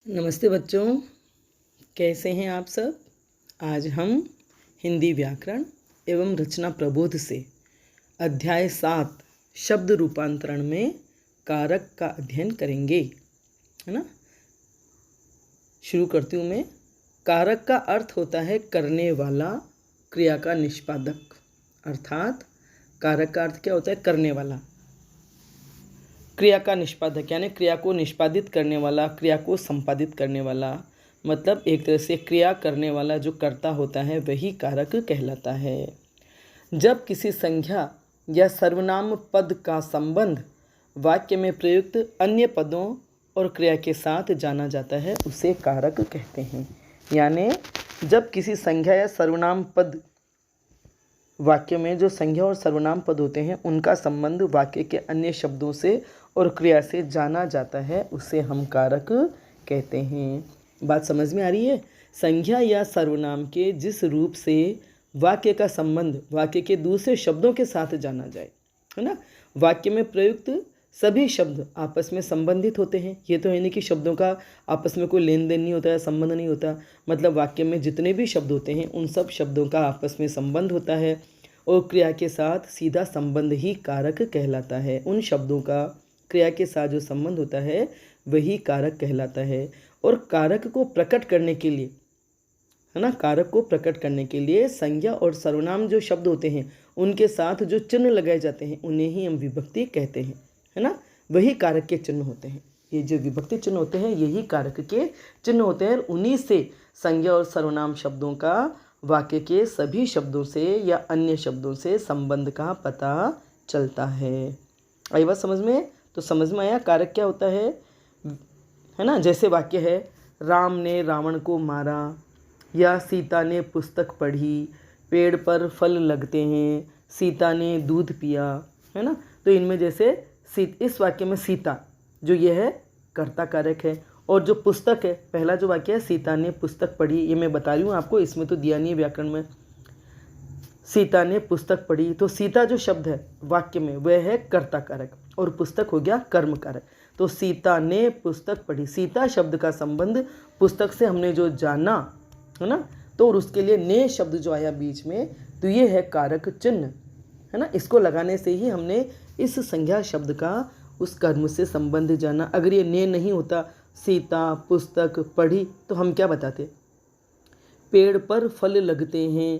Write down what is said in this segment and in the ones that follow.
नमस्ते बच्चों, कैसे हैं आप सब। आज हम हिंदी व्याकरण एवं रचना प्रबोध से अध्याय 7 शब्द रूपांतरण में कारक का अध्ययन करेंगे, है ना। शुरू करती हूँ मैं। कारक का अर्थ होता है करने वाला, क्रिया का निष्पादक। अर्थात कारक का अर्थ क्या होता है? करने वाला, क्रिया का निष्पादक, यानी क्रिया को निष्पादित करने वाला, क्रिया को संपादित करने वाला। मतलब एक तरह से क्रिया करने वाला जो कर्ता होता है वही कारक कहलाता है। जब किसी संज्ञा या सर्वनाम पद का संबंध वाक्य में प्रयुक्त अन्य पदों और क्रिया के साथ जाना जाता है उसे कारक कहते हैं। यानी जब किसी संज्ञा या सर्वनाम पद, वाक्य में जो संज्ञा और सर्वनाम पद होते हैं उनका संबंध वाक्य के अन्य शब्दों से और क्रिया से जाना जाता है उसे हम कारक कहते हैं। बात समझ में आ रही है? संज्ञा या सर्वनाम के जिस रूप से वाक्य का संबंध वाक्य के दूसरे शब्दों के साथ जाना जाए, है ना। वाक्य में प्रयुक्त सभी शब्द आपस में संबंधित होते हैं। ये तो है नहीं कि शब्दों का आपस में कोई लेन देन नहीं होता है, संबंध नहीं होता। मतलब वाक्य में जितने भी शब्द होते हैं उन सब शब्दों का आपस में संबंध होता है और क्रिया के साथ सीधा संबंध ही कारक कहलाता है। उन शब्दों का क्रिया के साथ जो संबंध होता है वही कारक कहलाता है। और कारक को प्रकट करने के लिए, है ना, कारक को प्रकट करने के लिए संज्ञा और सर्वनाम जो शब्द होते हैं उनके साथ जो चिन्ह लगाए जाते हैं उन्हें ही हम विभक्ति कहते हैं, है ना। वही कारक के चिन्ह होते हैं। ये जो विभक्ति चिन्ह होते हैं यही कारक के चिन्ह होते हैं। उन्हीं से संज्ञा और सर्वनाम शब्दों का वाक्य के सभी शब्दों से या अन्य शब्दों से संबंध का पता चलता है। आई बात समझ में? तो समझ में आया कारक क्या होता है ना। जैसे वाक्य है, राम ने रावण को मारा, या सीता ने पुस्तक पढ़ी, पेड़ पर फल लगते हैं, सीता ने दूध पिया, है ना। तो इनमें जैसे इस वाक्य में सीता जो ये है कर्ता कारक है, और जो पुस्तक है, पहला जो वाक्य है सीता ने पुस्तक पढ़ी, ये मैं बता रही हूँ आपको, इसमें तो दिया नहीं है व्याकरण में। सीता ने पुस्तक पढ़ी, तो सीता जो शब्द है वाक्य में वह है कर्ता कारक और पुस्तक हो गया कर्म कारक। तो सीता ने पुस्तक पढ़ी, सीता शब्द का संबंध पुस्तक से हमने जो जाना, है ना, तो और उसके लिए ने शब्द जो आया बीच में, तो ये है कारक चिन्ह, है ना। इसको लगाने से ही हमने इस संज्ञा शब्द का उस कर्म से संबंध जाना। अगर ये ने नहीं होता, सीता पुस्तक पढ़ी, तो हम क्या बताते? पेड़ पर फल लगते हैं,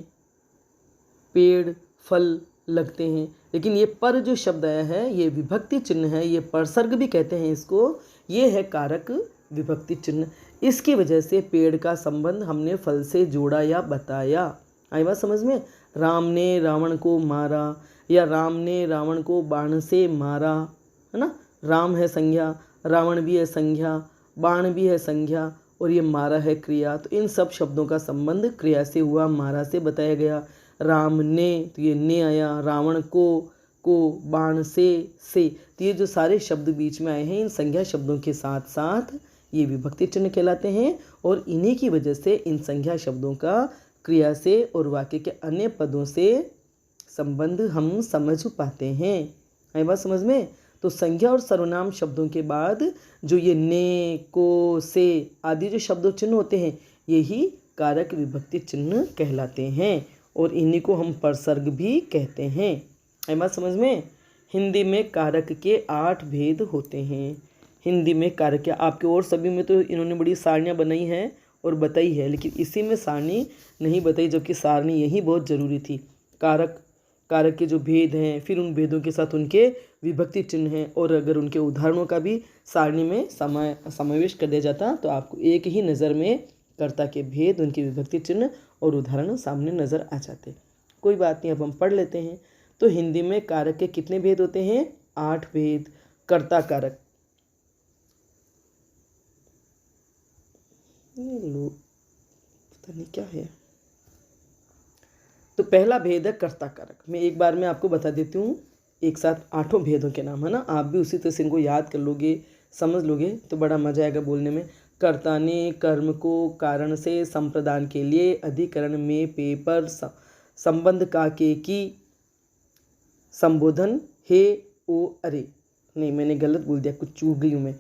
पेड़ फल लगते हैं। लेकिन ये पर जो शब्द आया है ये विभक्ति चिन्ह है, ये परसर्ग भी कहते हैं इसको। ये है कारक विभक्ति चिन्ह। इसकी वजह से पेड़ का संबंध हमने फल से जोड़ा या बताया। आई बात समझ में? राम ने रावण को मारा, या राम ने रावण को बाण से मारा, है ना। राम है संज्ञा, रावण भी है संज्ञा, बाण भी है संज्ञा, और ये मारा है क्रिया। तो इन सब शब्दों का संबंध क्रिया से हुआ, मारा से बताया गया। राम ने, तो ये ने आया, रावण को बाण से। तो ये जो सारे शब्द बीच में आए हैं इन संज्ञा शब्दों के साथ साथ ये विभक्ति चिन्ह कहलाते हैं। और इन्हीं की वजह से इन संज्ञा शब्दों का क्रिया से और वाक्य के अन्य पदों से संबंध हम समझ पाते हैं। आई बात समझ में? तो संज्ञा और सर्वनाम शब्दों के बाद जो ये ने, को, से आदि जो शब्द चिन्ह होते हैं यही कारक विभक्ति चिन्ह कहलाते हैं, और इन्हीं को हम परसर्ग भी कहते हैं। आई बात समझ में? हिंदी में कारक के 8 भेद होते हैं। हिंदी में कारक के, आपके और सभी में तो इन्होंने बड़ी सारणियाँ बनाई हैं और बताई है, लेकिन इसी में सारणी नहीं बताई, जबकि सारणी यही बहुत ज़रूरी थी। कारक के जो भेद हैं, फिर उन भेदों के साथ उनके विभक्ति चिन्ह हैं, और अगर उनके उदाहरणों का भी सारणी में समावेश कर दिया जाता तो आपको एक ही नज़र में कर्ता के भेद, उनके विभक्ति चिन्ह और उदाहरण सामने नज़र आ जाते। कोई बात नहीं, अब हम पढ़ लेते हैं। तो हिंदी में कारक के कितने भेद होते हैं? 8 भेद। कर्ता कारक, पता नहीं क्या है। तो पहला भेद है कर्ता कारक। मैं एक बार में आपको बता देती हूँ एक साथ 8 भेदों के नाम, है ना। आप भी उसी तरह से इनको याद कर लोगे, समझ लोगे तो बड़ा मजा आएगा बोलने में। कर्ता ने कर्म को कारण से संप्रदान के लिए अधिकरण में पेपर संबंध का के की संबोधन हे ओ अरे, नहीं मैंने गलत बोल दिया, कुछ चूक गई हूँ मैं।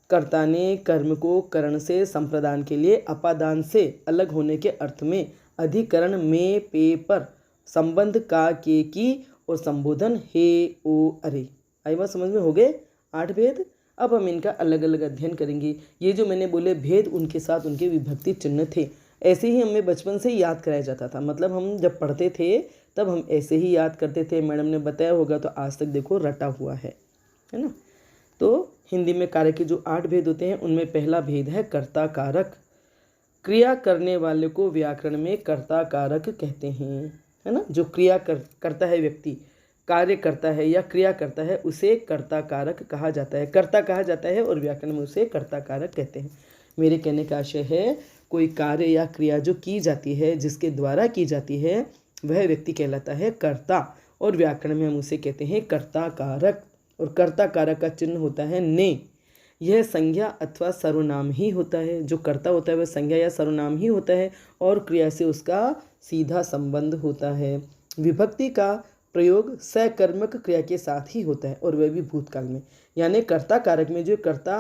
कर्ता ने कर्म को करण से संप्रदान के लिए अपादान से अलग होने के अर्थ में अधिकरण में पे पर संबंध का के की और संबोधन हे ओ अरे। आई बात समझ में? हो गए 8 भेद। अब हम इनका अलग अलग अध्ययन करेंगे। ये जो मैंने बोले भेद, उनके साथ उनके विभक्ति चिन्ह थे। ऐसे ही हमें बचपन से याद कराया जाता था, मतलब हम जब पढ़ते थे तब हम ऐसे ही याद करते थे। मैडम ने बताया होगा तो आज तक देखो रटा हुआ है ना। तो हिंदी में कारक के जो 8 भेद होते हैं उनमें पहला भेद है कर्ता कारक। क्रिया करने वाले को व्याकरण में कर्ता कारक कहते हैं, है ना। जो क्रिया करता है व्यक्ति, कार्य करता है या क्रिया करता है, उसे कर्ता कारक कहा जाता है, कर्ता कहा जाता है और व्याकरण में उसे कर्ता कारक कहते हैं। मेरे कहने का आशय है कोई कार्य या क्रिया जो की जाती है, जिसके द्वारा की जाती है, वह व्यक्ति कहलाता है कर्ता और व्याकरण में हम उसे कहते हैं कर्ता कारक। और कर्ता कारक का चिन्ह होता है ने। यह संज्ञा अथवा सर्वनाम ही होता है। जो कर्ता होता है वह संज्ञा या सर्वनाम ही होता है और क्रिया से उसका सीधा संबंध होता है। विभक्ति का प्रयोग सकर्मक क्रिया के साथ ही होता है और वह भी भूतकाल में। यानी कर्ता कारक में जो कर्ता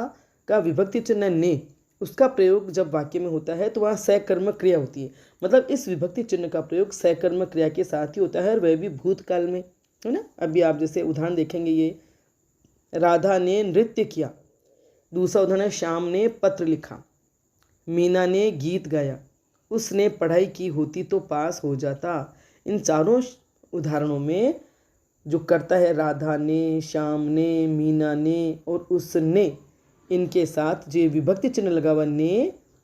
का विभक्ति चिन्ह ने, उसका प्रयोग जब वाक्य में होता है तो वहाँ सकर्मक क्रिया होती है। मतलब इस विभक्ति चिन्ह का प्रयोग सकर्मक क्रिया के साथ ही होता है और वह भी भूतकाल में, है ना। अभी आप जैसे उदाहरण देखेंगे, ये राधा ने नृत्य किया। दूसरा उदाहरण है श्याम ने पत्र लिखा, मीना ने गीत गाया, उसने पढ़ाई की होती तो पास हो जाता। इन चारों उदाहरणों में जो करता है राधा ने, श्याम ने, मीना ने और उसने, इनके साथ जो विभक्ति चिन्ह लगा हुआ ने,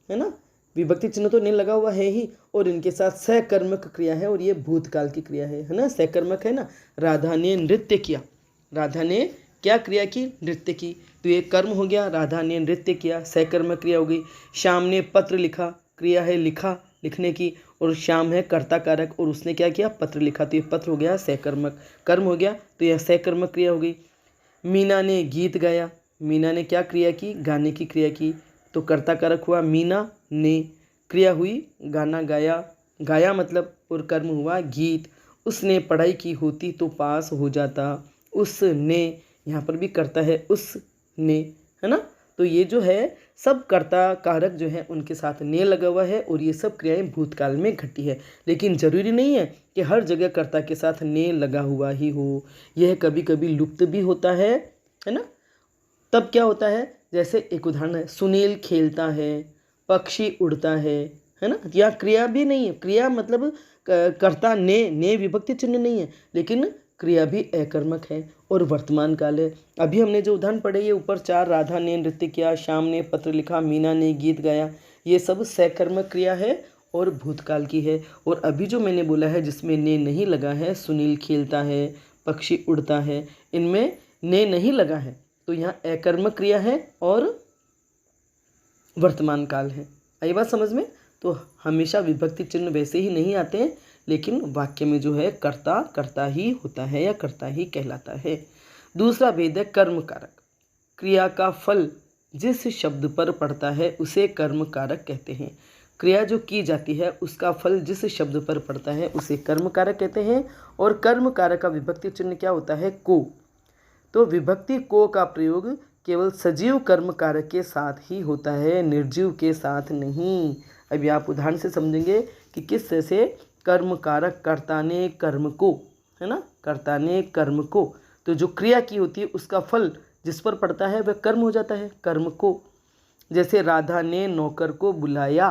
है ना, विभक्ति चिन्ह तो ने लगा हुआ है ही, और इनके साथ सकर्मक क्रिया है और ये भूतकाल की क्रिया है ना। सकर्मक है ना। राधा ने नृत्य किया, राधा ने क्या क्रिया की? नृत्य की। तो ये कर्म हो गया, राधा ने नृत्य किया, सकर्मक क्रिया हो गई। श्याम ने पत्र लिखा, क्रिया है लिखा, लिखने की, और श्याम है कर्ता कारक और उसने क्या किया? पत्र लिखा। तो ये पत्र हो गया सकर्मक, कर्म हो गया, तो यह सकर्मक क्रिया हो गई। मीना ने गीत गाया, मीना ने क्या क्रिया की? गाने की क्रिया की, तो कर्ता कारक हुआ मीना ने, क्रिया हुई गाना गाया, गाया मतलब, और कर्म हुआ गीत। उसने पढ़ाई की होती तो पास हो जाता, उसने, यहाँ पर भी करता है उसने, है ना। तो ये जो है सब कर्ता कारक जो है उनके साथ ने लगा हुआ है और ये सब क्रियाएं भूतकाल में घटी है। लेकिन जरूरी नहीं है कि हर जगह कर्ता के साथ ने लगा हुआ ही हो, यह कभी कभी लुप्त भी होता है ना। तब क्या होता है? जैसे एक उदाहरण है, सुनील खेलता है, पक्षी उड़ता है ना। या क्रिया भी नहीं है, क्रिया मतलब कर्ता ने विभक्ति चिन्ह नहीं है, लेकिन क्रिया भी अकर्मक है और वर्तमान काल है। अभी हमने जो उदाहरण पढ़े ये ऊपर 4, राधा ने नृत्य किया, श्याम ने पत्र लिखा, मीना ने गीत गाया, ये सब सकर्मक क्रिया है और भूतकाल की है। और अभी जो मैंने बोला है जिसमें ने नहीं लगा है, सुनील खेलता है, पक्षी उड़ता है, इनमें ने नहीं लगा है, तो यहाँ अकर्मक क्रिया है और वर्तमान काल है। आई बात समझ में? तो हमेशा विभक्ति चिन्ह वैसे ही नहीं आते हैं, लेकिन वाक्य में जो है कर्ता कर्ता ही होता है या कर्ता ही कहलाता है। दूसरा भेद है कर्म कारक। क्रिया का फल जिस शब्द पर पड़ता है उसे कर्म कारक कहते हैं। क्रिया जो की जाती है उसका फल जिस शब्द पर पड़ता है उसे कर्म कारक कहते हैं। और कर्म कारक का विभक्ति चिन्ह क्या होता है? को। तो विभक्ति को का प्रयोग केवल सजीव कर्म कारक के साथ ही होता है, निर्जीव के साथ नहीं। अभी आप उदाहरण से समझेंगे कि किस तरह से कर्म कारक कर्ता ने कर्म को, है ना, कर्ता ने कर्म को, तो जो क्रिया की होती है उसका फल जिस पर पड़ता है वह कर्म हो जाता है, कर्म को। जैसे राधा ने नौकर को बुलाया।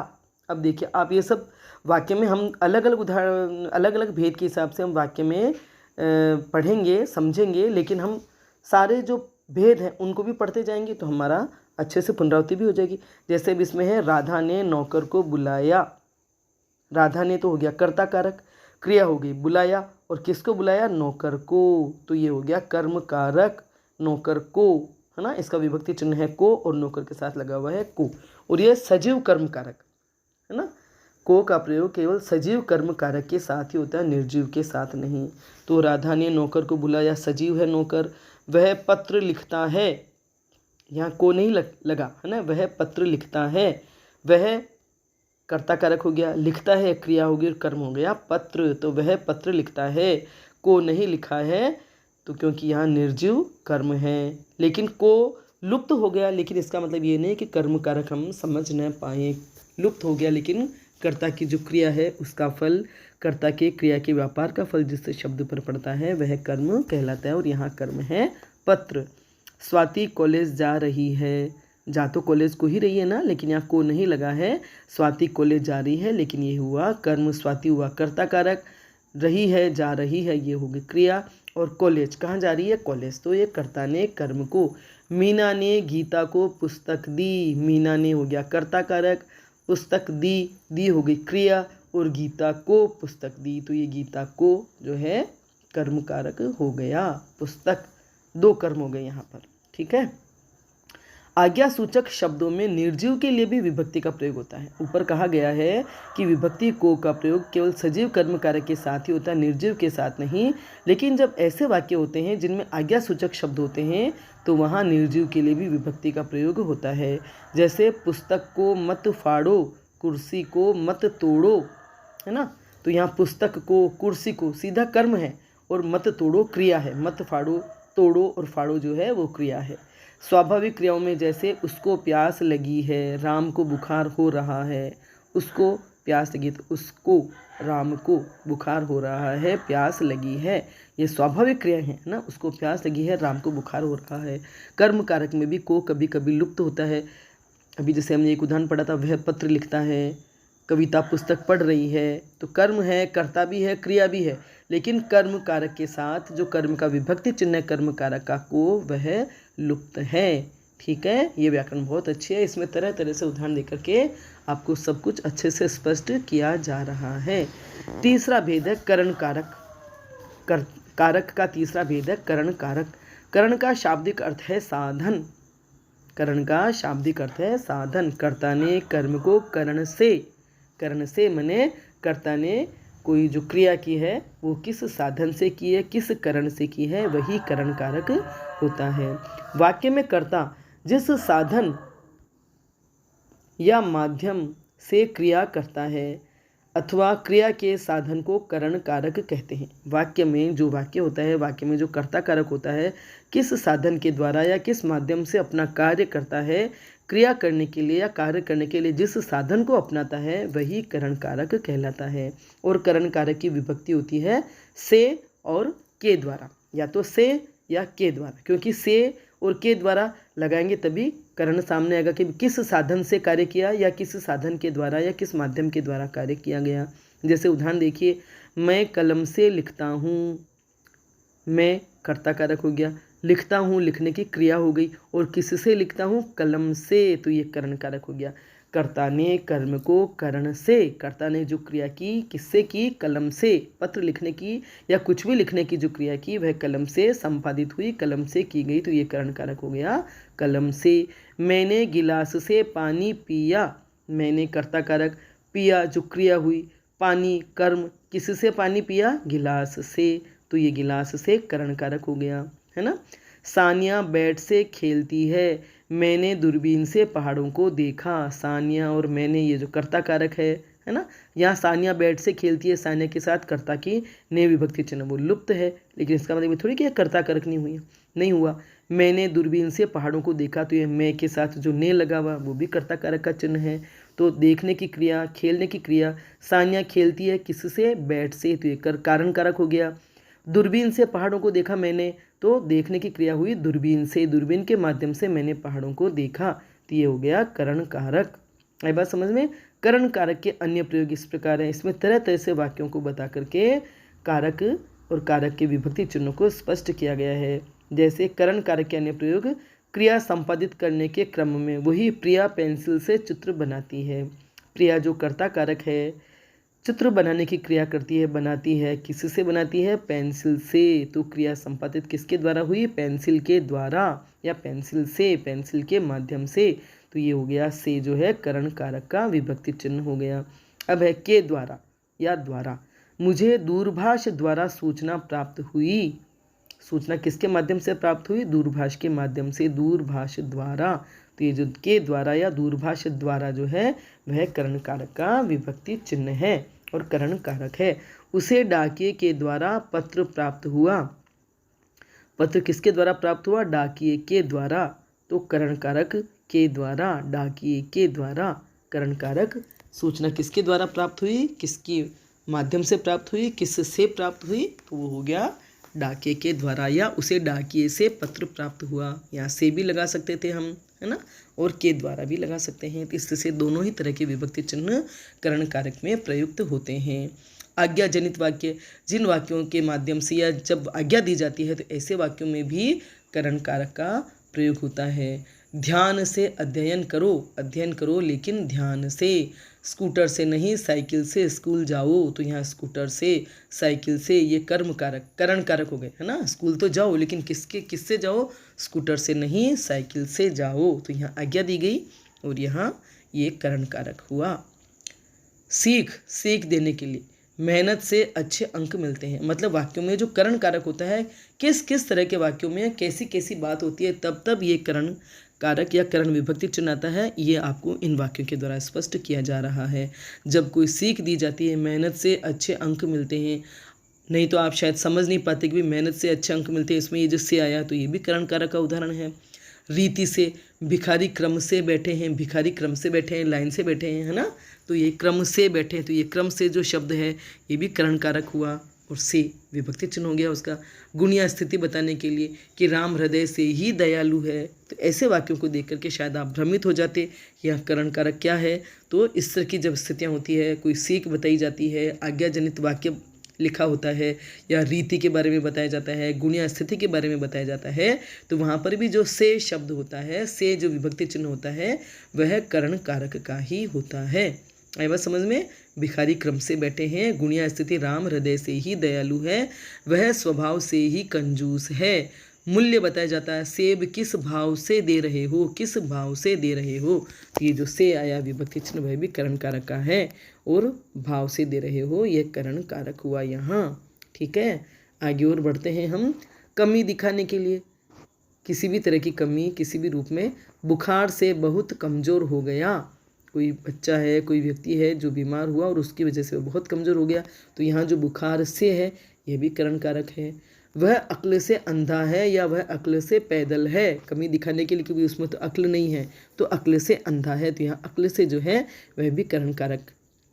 अब देखिए आप, ये सब वाक्य में हम अलग अलग उदाहरण, अलग अलग भेद के हिसाब से हम वाक्य में पढ़ेंगे, समझेंगे, लेकिन हम सारे जो भेद हैं उनको भी पढ़ते जाएंगे तो हमारा अच्छे से पुनरावृत्ति भी हो जाएगी। जैसे अब इसमें है राधा ने नौकर को बुलाया, राधा ने तो हो गया कर्ता कारक, क्रिया हो गई बुलाया, और किसको बुलाया? नौकर को, तो ये हो गया कर्म कारक, नौकर को, है ना। इसका विभक्ति चिन्ह है को और नौकर के साथ लगा हुआ है को, और ये सजीव कर्म कारक है ना। को का प्रयोग केवल सजीव कर्म कारक के साथ ही होता है, निर्जीव के साथ नहीं। तो राधा ने नौकर को बुलाया, सजीव है नौकर। वह पत्र लिखता है, यहाँ को नहीं लगा, है ना। वह पत्र लिखता है, वह कर्ता कारक हो गया, लिखता है क्रिया हो गई और कर्म हो गया पत्र, तो वह पत्र लिखता है। को नहीं लिखा है तो क्योंकि यहाँ निर्जीव कर्म है, लेकिन को लुप्त हो गया, लेकिन इसका मतलब ये नहीं कि कर्म कारक हम समझ न पाए। लुप्त हो गया लेकिन कर्ता की जो क्रिया है उसका फल, कर्ता के क्रिया के व्यापार का फल जिस शब्द पर पड़ता है वह कर्म कहलाता है। और यहाँ कर्म है पत्र। स्वाति कॉलेज जा रही है, जा तो कॉलेज को ही रही है ना, लेकिन यहाँ को नहीं लगा है। स्वाति कॉलेज जा रही है, लेकिन ये हुआ कर्म, स्वाति हुआ कर्ता कारक, रही है जा रही है ये होगी क्रिया, और कॉलेज कहाँ जा रही है, कॉलेज, तो ये कर्ता ने कर्म को। मीना ने गीता को पुस्तक दी, मीना ने हो गया कर्ता कारक, पुस्तक दी हो गई क्रिया, और गीता को पुस्तक दी, तो ये गीता को जो है कर्म कारक हो गया। पुस्तक, दो कर्म हो गए यहाँ पर, ठीक है। आज्ञा सूचक शब्दों में निर्जीव के लिए भी विभक्ति का प्रयोग होता है। ऊपर कहा गया है कि विभक्ति को का प्रयोग केवल सजीव कर्म कारक के साथ ही होता है, निर्जीव के साथ नहीं। लेकिन जब ऐसे वाक्य होते हैं जिनमें आज्ञा सूचक शब्द होते हैं तो वहाँ निर्जीव के लिए भी विभक्ति का प्रयोग होता है। जैसे पुस्तक को मत फाड़ो, कुर्सी को मत तोड़ो, है ना। तो यहाँ पुस्तक को, कुर्सी को सीधा कर्म है, और मत तोड़ो क्रिया है। मत फाड़ो, तोड़ो और फाड़ो जो है वो क्रिया है। स्वाभाविक क्रियाओं में जैसे उसको प्यास लगी है, राम को बुखार हो रहा है, उसको प्यास लगी, तो उसको, राम को बुखार हो रहा है, प्यास लगी है, ये स्वाभाविक क्रिया है ना। उसको प्यास लगी है, राम को बुखार हो रहा है। कर्म कारक में भी को कभी कभी लुप्त होता है। अभी जैसे हमने एक उदाहरण पढ़ा था, वह पत्र लिखता है, कविता पुस्तक पढ़ रही है, तो कर्म है, कर्ता भी है, क्रिया भी है, लेकिन कर्म कारक के साथ जो कर्म का विभक्ति चिन्ह है कर्म कारक का को, वह लुप्त है, ठीक है। ये व्याकरण बहुत अच्छी है, इसमें तरह तरह से उदाहरण देकर के आपको सब कुछ अच्छे से स्पष्ट किया जा रहा है। तीसरा भेद है करण कारक। कारक का तीसरा भेद है करण कारक। करण का शाब्दिक अर्थ है साधन। करण का शाब्दिक अर्थ है साधन। कर्ता ने कर्म को करण से मने कर्ता ने कोई जो क्रिया की है वो किस साधन से की है, किस करण से की है, वही करण कारक होता है। वाक्य में कर्ता जिस साधन या माध्यम से क्रिया करता है अथवा क्रिया के साधन को करण कारक कहते हैं। वाक्य में जो वाक्य होता है, वाक्य में जो कर्ता कारक होता है, किस साधन के द्वारा या किस माध्यम से अपना कार्य करता है, क्रिया करने के लिए या कार्य करने के लिए जिस साधन को अपनाता है वही करण कारक कहलाता है। और करण कारक की विभक्ति होती है से और के द्वारा, या तो से या के द्वारा, क्योंकि से और के द्वारा लगाएंगे तभी करण सामने आएगा कि किस साधन से कार्य किया या किस साधन के द्वारा या किस माध्यम के द्वारा कार्य किया गया। जैसे उदाहरण देखिए, मैं कलम से लिखता हूँ, मैं कर्ता कारक हो गया, लिखता हूँ लिखने की क्रिया हो गई, और किससे लिखता हूँ, कलम से, तो ये करण कारक हो गया। कर्ता ने कर्म को करण से, कर्ता ने जो क्रिया की किससे की, कलम से, पत्र लिखने की या कुछ भी लिखने की जो क्रिया की वह कलम से संपादित हुई, कलम से की गई, तो ये करण कारक हो गया कलम से। मैंने गिलास से पानी पिया, मैंने कर्ता कारक, पिया जो क्रिया हुई, पानी कर्म, किससे पानी पिया, गिलास से, तो ये गिलास से करण कारक हो गया, है ना। सानिया बैट से खेलती है, मैंने दूरबीन से पहाड़ों को देखा, सानिया और मैंने ये जो कर्ता कारक है ना। यहाँ सानिया बैट से खेलती है, सानिया के साथ कर्ता की ने विभक्ति चिन्ह वो लुप्त है, लेकिन इसका मतलब थोड़ी कि कर्ता कारक नहीं हुआ। मैंने दूरबीन से पहाड़ों को देखा, तो ये मैं के साथ जो ने लगा हुआ वो भी कर्ता कारक का चिन्ह है। तो देखने की क्रिया, खेलने की क्रिया, सानिया खेलती है किससे, बैट से, तो ये कारण कारक हो गया। दूरबीन से पहाड़ों को देखा मैंने, तो देखने की क्रिया हुई दूरबीन से, दूरबीन के माध्यम से मैंने पहाड़ों को देखा, तो ये हो गया करण कारक। आई बात समझ में। करण कारक के अन्य प्रयोग इस प्रकार हैं। इसमें तरह तरह से वाक्यों को बता करके कारक और कारक के विभक्ति चिन्हों को स्पष्ट किया गया है। जैसे करण कारक के अन्य प्रयोग, क्रिया संपादित करने के क्रम में वही प्रिया पेंसिल से चित्र बनाती है। प्रिया जो कर्ता कारक है, चित्र बनाने की क्रिया करती है, बनाती है, किससे बनाती है, पेंसिल से, तो क्रिया संपादित किसके द्वारा हुई, पेंसिल के द्वारा या पेंसिल से, पेंसिल के माध्यम से, तो ये हो गया से जो है करण कारक का विभक्ति चिन्ह हो गया। अब है के द्वारा या द्वारा। मुझे दूरभाष द्वारा सूचना प्राप्त हुई, सूचना किसके माध्यम से प्राप्त हुई, दूरभाष के माध्यम से, दूरभाष द्वारा, तो ये जो के द्वारा या दूरभाष द्वारा जो है वह करण कारक का विभक्ति चिन्ह है और करण कारक है। उसे डाकिये के द्वारा पत्र प्राप्त हुआ, पत्र किसके द्वारा प्राप्त हुआ, डाकिये के द्वारा, तो करण कारक के द्वारा, डाकिए के द्वारा करण कारक सूचना किसके द्वारा प्राप्त हुई, किसके माध्यम से प्राप्त हुई, किससे प्राप्त हुई, तो वो हो गया डाकिए के द्वारा, या उसे डाकिए से पत्र प्राप्त हुआ। यहाँ से भी लगा सकते थे हम, है ना, और के द्वारा भी लगा सकते हैं। तो इससे दोनों ही तरह के विभक्ति चिन्ह करण कारक में प्रयुक्त होते हैं। आज्ञा जनित वाक्य, जिन वाक्यों के माध्यम से या जब आज्ञा दी जाती है तो ऐसे वाक्यों में भी करण कारक का प्रयोग होता है। ध्यान से अध्ययन करो लेकिन ध्यान से। स्कूटर से नहीं साइकिल से स्कूल जाओ, तो यहाँ स्कूटर से साइकिल से ये कर्म कारक करण कारक हो गए, है ना। स्कूल तो जाओ लेकिन किससे जाओ, स्कूटर से नहीं साइकिल से जाओ, तो यहाँ आज्ञा दी गई और यहाँ ये करण कारक हुआ। सीख देने के लिए, मेहनत से अच्छे अंक मिलते हैं, मतलब वाक्यों में जो करण कारक होता है, किस किस तरह के वाक्यों में कैसी कैसी बात होती है, तब ये करण कारक या करण विभक्ति चिन्ह आता है। ये आपको इन वाक्यों के द्वारा स्पष्ट किया जा रहा है। जब कोई सीख दी जाती है, मेहनत से अच्छे अंक मिलते हैं, नहीं तो आप शायद समझ नहीं पाते कि मेहनत से अच्छे अंक मिलते हैं, इसमें ये जो से आया तो ये भी करण कारक का उदाहरण है। रीति से, भिखारी क्रम से बैठे हैं, लाइन से बैठे हैं, है ना, तो ये क्रम से बैठे हैं, तो ये क्रम से जो शब्द है ये भी करण कारक हुआ और से विभक्ति चिन्ह हो गया उसका। गुण या स्थिति बताने के लिए कि राम हृदय से ही दयालु है, तो ऐसे वाक्यों को देख करके शायद आप भ्रमित हो जाते, यह करण कारक क्या है। तो इस तरह की जब स्थितियाँ होती है, कोई सीख बताई जाती है, आज्ञाजनित वाक्य लिखा होता है, या रीति के बारे में बताया जाता है, गुण या स्थिति के बारे में बताया जाता है, तो वहाँ पर भी जो से शब्द होता है, से जो विभक्ति चिन्ह होता है, वह करण कारक का ही होता है। आई बात समझ में। भिखारी क्रम से बैठे हैं, गुण या स्थिति राम हृदय से ही दयालु है, वह स्वभाव से ही कंजूस है। मूल्य बताया जाता है, सेब किस भाव से दे रहे हो, किस भाव से दे रहे हो, तो ये जो से आया विभक्ति चिन्ह वह भी करण कारक का है, और भाव से दे रहे हो ये करण कारक हुआ यहाँ। ठीक है, आगे और बढ़ते हैं हम। कमी दिखाने के लिए, किसी भी तरह की कमी किसी भी रूप में, बुखार से बहुत कमज़ोर हो गया, कोई बच्चा है, कोई व्यक्ति है जो बीमार हुआ और उसकी वजह से वो बहुत कमज़ोर हो गया, तो यहाँ जो बुखार से है यह भी करण कारक है। वह अक्ल से अंधा है या वह अक्ल से पैदल है, कमी दिखाने के लिए, क्योंकि उसमें तो अक्ल नहीं है, तो अक्ल से अंधा है, तो यहाँ अक्ल से जो है वह भी करण कारक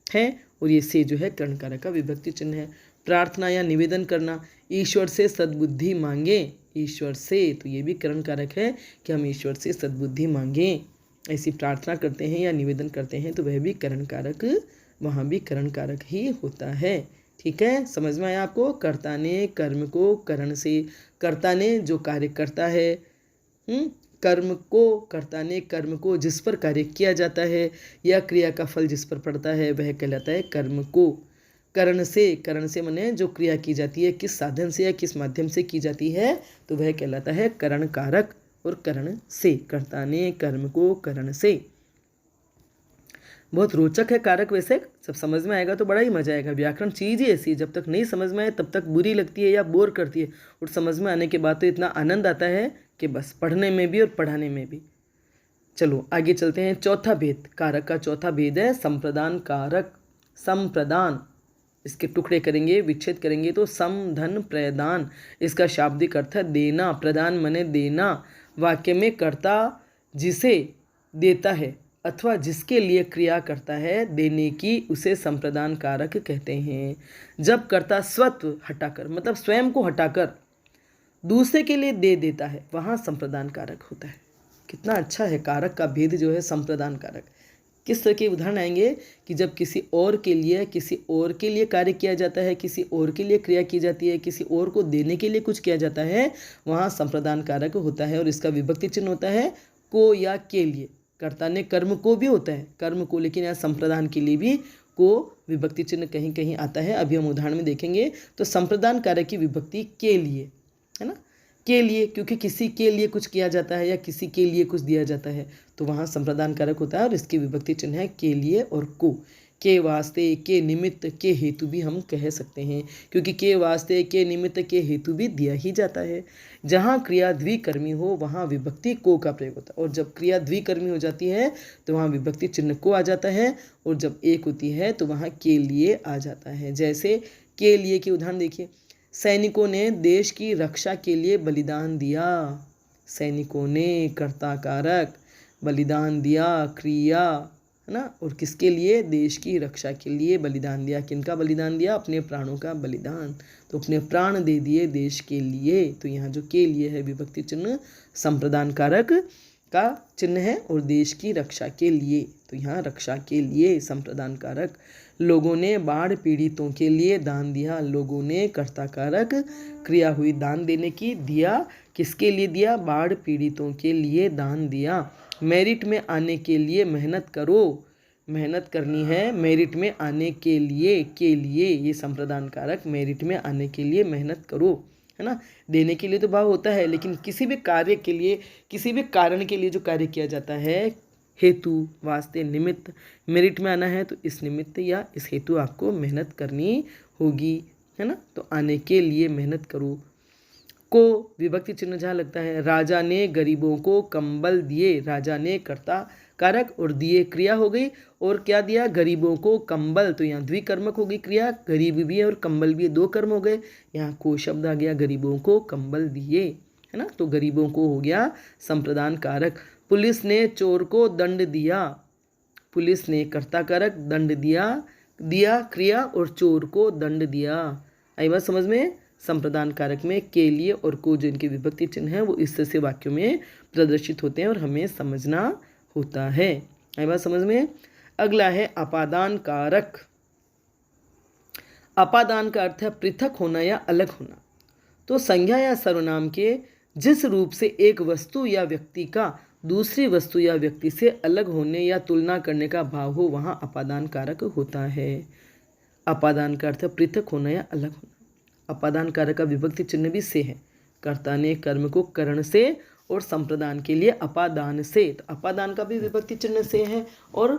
है, और ये से जो है करण कारक का विभक्ति चिन्ह है। प्रार्थना या निवेदन करना, ईश्वर से सद्बुद्धि मांगे, ईश्वर से, तो ये भी करण कारक है कि हम ईश्वर से सद्बुद्धि मांगें, ऐसी प्रार्थना करते हैं या निवेदन करते हैं, तो वह भी करण कारक, वहाँ भी करण कारक ही होता है। ठीक है, समझ में आया आपको। कर्ता ने कर्म को करण से, कर्ता ने जो कार्य करता है, कर्म को, कर्ता ने कर्म को जिस पर कार्य किया जाता है या क्रिया का फल जिस पर पड़ता है वह कहलाता है कर्म को। करण से माने जो क्रिया की जाती है किस साधन से या किस माध्यम से की जाती है, तो वह कहलाता है करण कारक। और करण से, कर्ता ने कर्म को करण से। बहुत रोचक है कारक, वैसे सब समझ में आएगा तो बड़ा ही मजा आएगा। व्याकरण चीज़ ही ऐसी है, जब तक नहीं समझ में आए तब तक बुरी लगती है या बोर करती है, और समझ में आने के बाद तो इतना आनंद आता है कि बस पढ़ने में भी और पढ़ाने में भी। चलो आगे चलते हैं। चौथा भेद, कारक का चौथा भेद है संप्रदान कारक। संप्रदान, इसके टुकड़े करेंगे, विच्छेद करेंगे तो सम धन प्रदान, इसका शाब्दिक अर्थ है देना, प्रदान मने देना। वाक्य में कर्ता जिसे देता है अथवा जिसके लिए क्रिया करता है देने की, उसे संप्रदान कारक कहते हैं। जब कर्ता स्वत्व हटाकर, मतलब स्वयं को हटाकर दूसरे के लिए दे देता है, वहाँ संप्रदान कारक होता है। कितना अच्छा है कारक का भेद जो है संप्रदान कारक। किस तरह के उदाहरण आएंगे कि जब किसी और के लिए कार्य किया जाता है, किसी और के लिए क्रिया की जाती है, किसी और को देने के लिए कुछ किया जाता है, वहाँ संप्रदान कारक होता है, और इसका विभक्ति चिन्ह होता है को या के लिए। कर्ता ने कर्म को भी होता है, कर्म को, लेकिन यहाँ संप्रदान के लिए भी को विभक्ति चिन्ह कहीं कहीं आता है, अभी हम उदाहरण में देखेंगे। तो संप्रदान कारक की विभक्ति के लिए, है ना, के लिए, क्योंकि किसी के लिए कुछ किया जाता है या किसी के लिए कुछ दिया जाता है, तो वहाँ संप्रदान कारक होता है, और इसकी विभक्ति चिन्ह है के लिए और को। के वास्ते, के निमित्त, के हेतु भी हम कह सकते हैं, क्योंकि के वास्ते, के निमित्त, के हेतु भी दिया ही जाता है। जहाँ क्रिया द्विकर्मी हो वहाँ विभक्ति को का प्रयोग होता है, और जब क्रिया द्विकर्मी हो जाती है तो वहाँ विभक्ति चिन्ह को आ जाता है, और जब एक होती है तो वहाँ के लिए आ जाता है। जैसे के लिए की उदाहरण देखिए, सैनिकों ने देश की रक्षा के लिए बलिदान दिया। सैनिकों ने, कर्ता कारक, बलिदान दिया, क्रिया, है ना। और किसके लिए? देश की रक्षा के लिए बलिदान दिया। किनका बलिदान दिया? अपने प्राणों का बलिदान। तो अपने प्राण दे दिए देश के लिए। तो यहाँ जो के लिए है विभक्ति चिन्ह संप्रदान कारक का चिन्ह है और देश की रक्षा के लिए। तो यहाँ रक्षा के लिए संप्रदान कारक। लोगों ने बाढ़ पीड़ितों के लिए दान दिया। लोगों ने कर्ता कारक क्रिया हुई दान देने की। दिया किसके लिए दिया? बाढ़ पीड़ितों के लिए दान दिया। मेरिट में आने के लिए मेहनत करो। मेहनत करनी है मेरिट में आने के लिए ये संप्रदान कारक। मेरिट में आने के लिए मेहनत करो, है ना। देने के लिए तो भाव होता है, लेकिन किसी भी कार्य के लिए, किसी भी कारण के लिए जो कार्य किया जाता है, हेतु, वास्ते, निमित्त, मेरिट में आना है तो इस निमित्त या इस हेतु आपको मेहनत करनी होगी, है ना। तो आने के लिए मेहनत करो। को विभक्ति चिन्ह जहाँ लगता है, राजा ने गरीबों को कंबल दिए। राजा ने कर्ता कारक और दिए क्रिया हो गई। और क्या दिया? गरीबों को कंबल। तो यहाँ द्विकर्मक हो गई क्रिया, गरीब भी है और कंबल भी है, दो कर्म हो गए। यहाँ को शब्द आ गया, गरीबों को कंबल दिए, है ना। तो गरीबों को हो गया संप्रदान कारक। पुलिस ने चोर को दंड दिया। पुलिस ने कर्ता कारक, दंड दिया क्रिया और चोर को दंड दिया। आई बात समझ में? संप्रदान कारक में के लिए और को जो इनके विभक्ति चिन्ह है वो इस तरह से वाक्यों में प्रदर्शित होते हैं और हमें समझना होता है। आई बात समझ में? अगला है अपादान कारक। अपादान का अर्थ है पृथक होना या अलग होना। तो संज्ञा या सर्वनाम के जिस रूप से एक वस्तु या व्यक्ति का दूसरी वस्तु या व्यक्ति से अलग होने या तुलना करने का भाव हो, वहाँ अपादान कारक होता है। अपादान का अर्थ है पृथक होना या अलग होना। अपादान कारक का विभक्ति चिन्ह भी से है। कर्ता ने कर्म को करण से और संप्रदान के लिए अपादान से। तो अपादान का भी विभक्ति चिन्ह से है और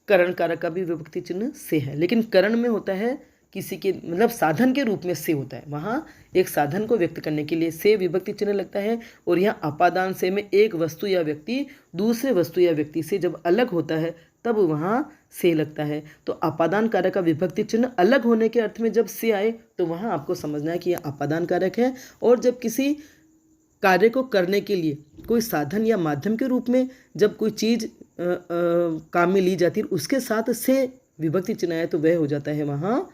करण कारक का भी विभक्ति चिन्ह से है। लेकिन करण में होता है किसी के, मतलब साधन के रूप में से होता है। वहाँ एक साधन को व्यक्त करने के लिए से विभक्ति चिन्ह लगता है। और यहाँ अपादान से में एक वस्तु या व्यक्ति दूसरे वस्तु या व्यक्ति से जब अलग होता है तब वहाँ से लगता है। तो अपादान कारक का विभक्ति चिन्ह अलग होने के अर्थ में जब से आए तो वहाँ आपको समझना है कि यह अपादान कारक है। और जब किसी कार्य को करने के लिए कोई साधन या माध्यम के रूप में जब कोई चीज़ काम में ली जाती है उसके साथ से विभक्ति चिन्ह आए तो वह हो जाता है वहाँ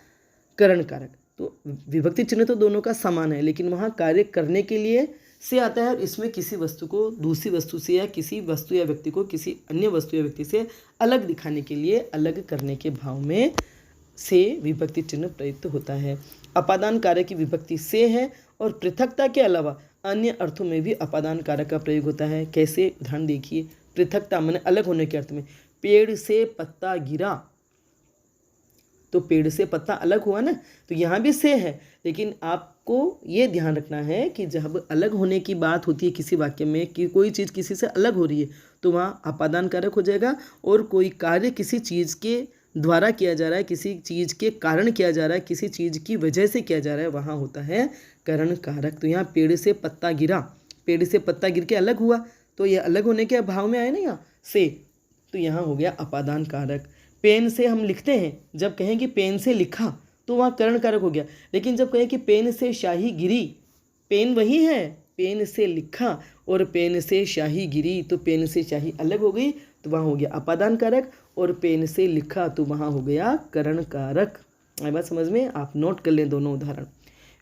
करण कारक। तो विभक्ति चिन्ह तो दोनों का समान है, लेकिन वहाँ कार्य करने के लिए से आता है और इसमें किसी वस्तु को दूसरी वस्तु से या किसी वस्तु या व्यक्ति को किसी अन्य वस्तु या व्यक्ति से अलग दिखाने के लिए, अलग करने के भाव में से विभक्ति चिन्ह प्रयुक्त होता है। अपादान कारक की विभक्ति से है और पृथकता के अलावा अन्य अर्थों में भी अपादान कारक का प्रयोग होता है। कैसे? उदाहरण देखिए। पृथकता माने अलग होने के अर्थ में, पेड़ से पत्ता गिरा, तो पेड़ से पत्ता अलग हुआ ना। तो यहाँ भी से है, लेकिन आपको ये ध्यान रखना है कि जब अलग होने की बात होती है किसी वाक्य में कि कोई चीज़ किसी से अलग हो रही है तो वहाँ अपादान कारक हो जाएगा। और कोई कार्य किसी चीज़ के द्वारा किया जा रहा है, किसी चीज़ के कारण किया जा रहा है, किसी चीज़ की वजह से किया जा रहा है, वहाँ होता है करण कारक। तो यहाँ पेड़ से पत्ता गिरा, पेड़ से पत्ता गिर के अलग हुआ तो यह अलग होने के भाव में आए ना यहाँ से, तो यहाँ हो गया अपादान कारक। पेन से हम लिखते हैं, जब कहें कि पेन से लिखा तो वहाँ करण कारक हो गया। लेकिन जब कहें कि पेन से स्याही गिरी, पेन वही है, पेन से लिखा और पेन से स्याही गिरी, तो पेन से स्याही अलग हो गई तो वहाँ हो गया अपादान कारक। और पेन से लिखा तो वहाँ हो गया करण कारक। आई बात समझ में? आप नोट कर लें दोनों उदाहरण।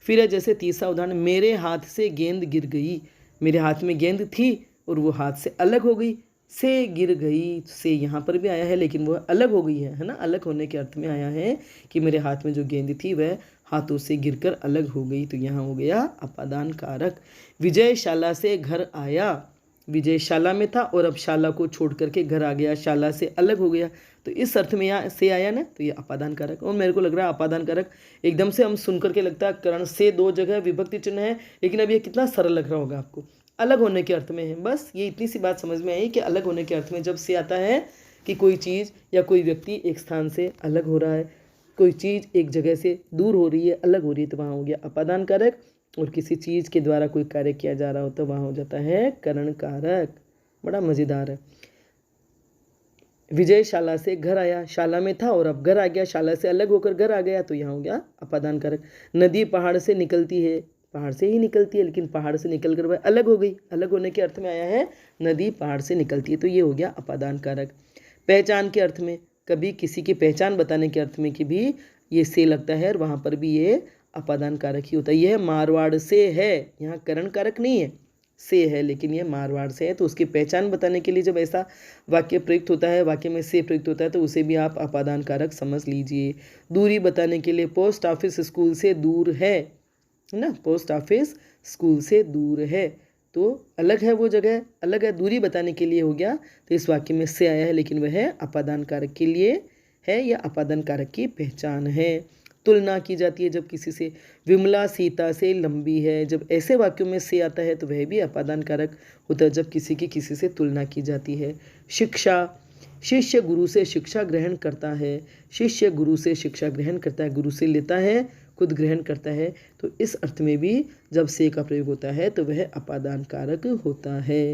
फिर है जैसे तीसरा उदाहरण, मेरे हाथ से गेंद गिर गई। मेरे हाथ में गेंद थी और वो हाथ से अलग हो गई, से गिर गई। से यहाँ पर भी आया है लेकिन वो अलग हो गई है ना। अलग होने के अर्थ में आया है कि मेरे हाथ में जो गेंद थी वह हाथों से गिरकर अलग हो गई, तो यहाँ हो गया अपादान कारक। विजय शाला से घर आया, विजय शाला में था और अब शाला को छोड़ करके घर आ गया, शाला से अलग हो गया, तो इस अर्थ में यहाँ से आया ना, तो ये अपादान कारक। और मेरे को लग रहा है अपादान कारक एकदम से हम सुन करके लगता है करण से दो जगह विभक्ति चिन्ह है, लेकिन अब ये कितना सरल लग रहा होगा आपको। अलग होने के अर्थ में है, बस ये इतनी सी बात समझ में आई कि अलग होने के अर्थ में जब से आता है कि कोई चीज़ या कोई व्यक्ति एक स्थान से अलग हो रहा है, कोई चीज़ एक जगह से दूर हो रही है, अलग हो रही है, तो वहाँ हो गया अपादान कारक। और किसी चीज़ के द्वारा कोई कार्य किया जा रहा हो तो वहाँ हो जाता है करण कारक। बड़ा मज़ेदार है। विजय शाला से घर आया, शाला में था और अब घर आ गया, शाला से अलग होकर घर आ गया, तो यहाँ हो गया अपादान कारक। नदी पहाड़ से निकलती है, पहाड़ से ही निकलती है, लेकिन पहाड़ से निकल कर वह अलग हो गई। अलग होने के अर्थ में आया है नदी पहाड़ से निकलती है, तो ये हो गया अपादान कारक। पहचान के अर्थ में, कभी किसी की पहचान बताने के अर्थ में कि भी ये से लगता है, और वहाँ पर भी ये अपादान कारक ही होता है। यह मारवाड़ से है, यहाँ करण कारक नहीं है, से है, लेकिन यह मारवाड़ से है, तो उसकी पहचान बताने के लिए जब ऐसा वाक्य प्रयुक्त होता है, वाक्य में से प्रयुक्त होता है, तो उसे भी आप अपादान कारक समझ लीजिए। दूरी बताने के लिए, पोस्ट ऑफिस स्कूल से दूर है ना, पोस्ट ऑफिस स्कूल से दूर है, तो अलग है वो जगह, अलग है, दूरी बताने के लिए हो गया, तो इस वाक्य में से आया है, लेकिन वह अपादान कारक के लिए है या अपादान कारक की पहचान है। तुलना की जाती है जब किसी से, विमला सीता से लंबी है, जब ऐसे वाक्यों में से आता है तो वह भी अपादान कारक होता है, जब किसी की किसी से तुलना की जाती है। शिक्षा, शिष्य गुरु से शिक्षा ग्रहण करता है, शिष्य गुरु से शिक्षा ग्रहण करता है, गुरु से लेता है, खुद ग्रहण करता है, तो इस अर्थ में भी जब से का प्रयोग होता है तो वह अपादान कारक होता है।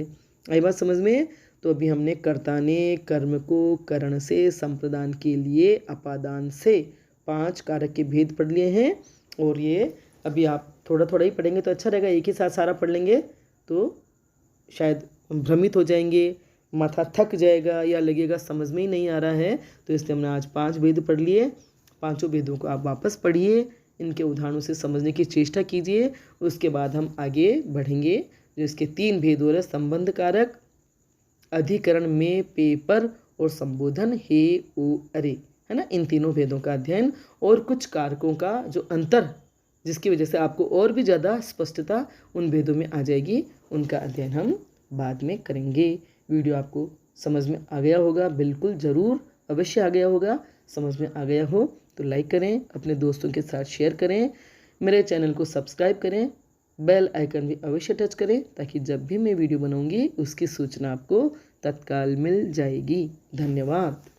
आई बात समझ में? तो अभी हमने कर्ता ने कर्म को करण से संप्रदान के लिए अपादान से 5 कारक के भेद पढ़ लिए हैं, और ये अभी आप थोड़ा थोड़ा ही पढ़ेंगे तो अच्छा रहेगा, एक ही साथ सारा पढ़ लेंगे तो शायद भ्रमित हो जाएंगे, माथा थक जाएगा या लगेगा समझ में ही नहीं आ रहा है, तो इसलिए हमने आज 5 भेद पढ़ लिए। 5 भेदों को आप वापस पढ़िए, इनके उदाहरणों से समझने की चेष्टा कीजिए, उसके बाद हम आगे बढ़ेंगे। जो इसके 3 भेद हो रहे, संबंध कारक, अधिकरण में पेपर और संबोधन हे ओ अरे, है ना, इन तीनों भेदों का अध्ययन और कुछ कारकों का जो अंतर, जिसकी वजह से आपको और भी ज़्यादा स्पष्टता उन भेदों में आ जाएगी, उनका अध्ययन हम बाद में करेंगे। वीडियो आपको समझ में आ गया होगा, बिल्कुल ज़रूर अवश्य आ गया होगा। समझ में आ गया हो तो लाइक करें, अपने दोस्तों के साथ शेयर करें, मेरे चैनल को सब्सक्राइब करें, बेल आइकन भी अवश्य टच करें, ताकि जब भी मैं वीडियो बनाऊंगी उसकी सूचना आपको तत्काल मिल जाएगी। धन्यवाद।